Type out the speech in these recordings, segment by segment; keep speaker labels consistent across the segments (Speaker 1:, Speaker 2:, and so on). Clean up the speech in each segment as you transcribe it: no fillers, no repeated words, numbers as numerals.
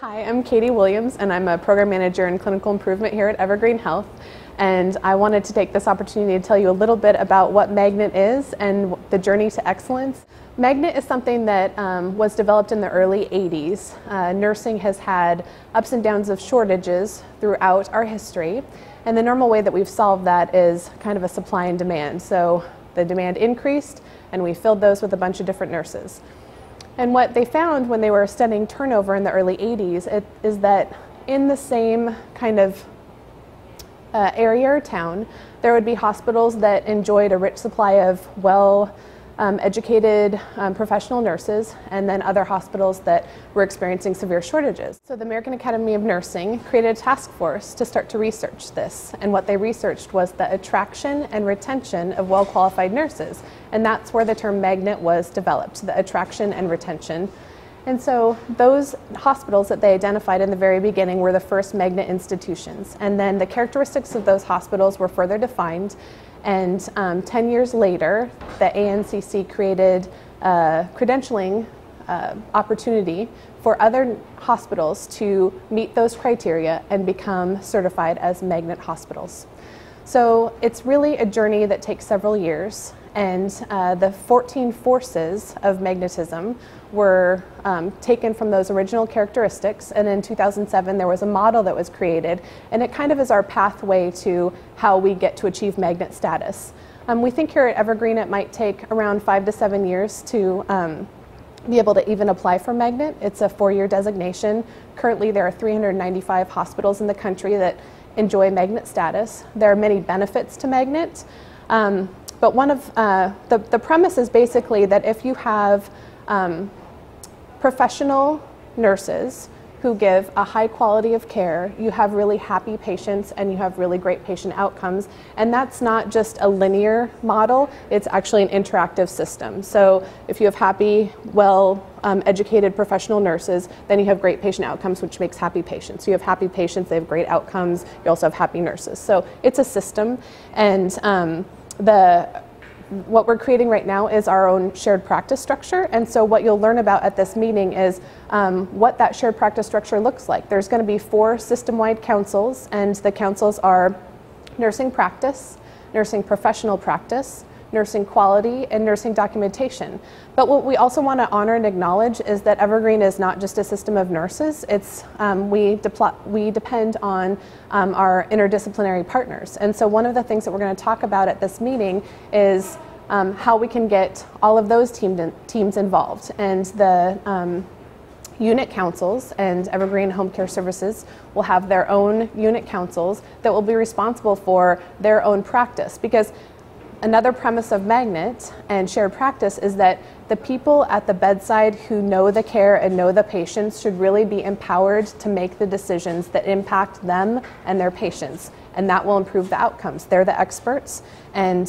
Speaker 1: Hi, I'm Katie Williams, and I'm a program manager in clinical improvement here at EvergreenHealth. And I wanted to take this opportunity to tell you a little bit about what Magnet is and the journey to excellence. Magnet is something that was developed in the early 80s. Nursing has had ups and downs of shortages throughout our history, and the normal way that we've solved that is kind of a supply and demand. So the demand increased, and we filled those with a bunch of different nurses. And what they found when they were studying turnover in the early 80s is that in the same kind of area or town, there would be hospitals that enjoyed a rich supply of well-educated professional nurses, and then other hospitals that were experiencing severe shortages. So the American Academy of Nursing created a task force to start to research this, and what they researched was the attraction and retention of well-qualified nurses, and that's where the term Magnet was developed, the attraction and retention. And so those hospitals that they identified in the very beginning were the first Magnet institutions, and then the characteristics of those hospitals were further defined. And 10 years later, the ANCC created a credentialing opportunity for other hospitals to meet those criteria and become certified as Magnet hospitals. So it's really a journey that takes several years, and the 14 forces of magnetism were taken from those original characteristics, and in 2007 there was a model that was created, and it kind of is our pathway to how we get to achieve Magnet status. We think here at Evergreen it might take around 5 to 7 years to be able to even apply for Magnet. It's a 4-year designation. Currently there are 395 hospitals in the country that enjoy Magnet status. There are many benefits to Magnet, but one of the premise is basically that if you have professional nurses who give a high quality of care, you have really happy patients and you have really great patient outcomes. And that's not just a linear model, it's actually an interactive system. So if you have happy, educated professional nurses, then you have great patient outcomes, which makes happy patients. You have happy patients, they have great outcomes, you also have happy nurses. So it's a system, and what we're creating right now is our own shared practice structure, and so what you'll learn about at this meeting is what that shared practice structure looks like. There's going to be 4 system-wide councils, and the councils are nursing practice, nursing professional practice, nursing quality, and nursing documentation. But what we also want to honor and acknowledge is that Evergreen is not just a system of nurses. It's we depend on our interdisciplinary partners. And so one of the things that we're going to talk about at this meeting is how we can get all of those teams involved. And the unit councils and Evergreen Home Care Services will have their own unit councils that will be responsible for their own practice, because another premise of Magnet and shared practice is that the people at the bedside who know the care and know the patients should really be empowered to make the decisions that impact them and their patients, and that will improve the outcomes. They're the experts, and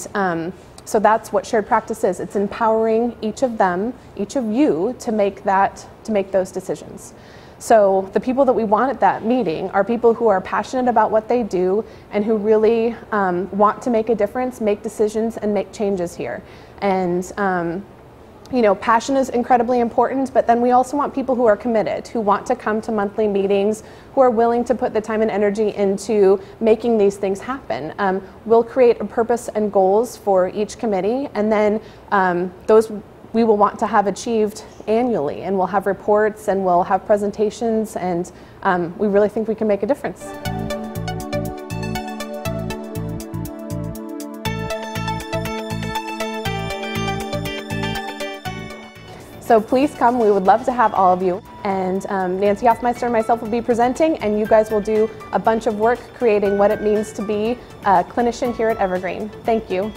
Speaker 1: so that's what shared practice is. It's empowering each of them, each of you, to make those decisions. So the people that we want at that meeting are people who are passionate about what they do and who really want to make a difference, make decisions, and make changes here. And you know, passion is incredibly important, but then we also want people who are committed, who want to come to monthly meetings, who are willing to put the time and energy into making these things happen. We'll create a purpose and goals for each committee, and then those we will want to have achieved annually, and we'll have reports and we'll have presentations, and we really think we can make a difference. So please come, we would love to have all of you. And Nancy Hoffmeister and myself will be presenting, and you guys will do a bunch of work creating what it means to be a clinician here at Evergreen. Thank you.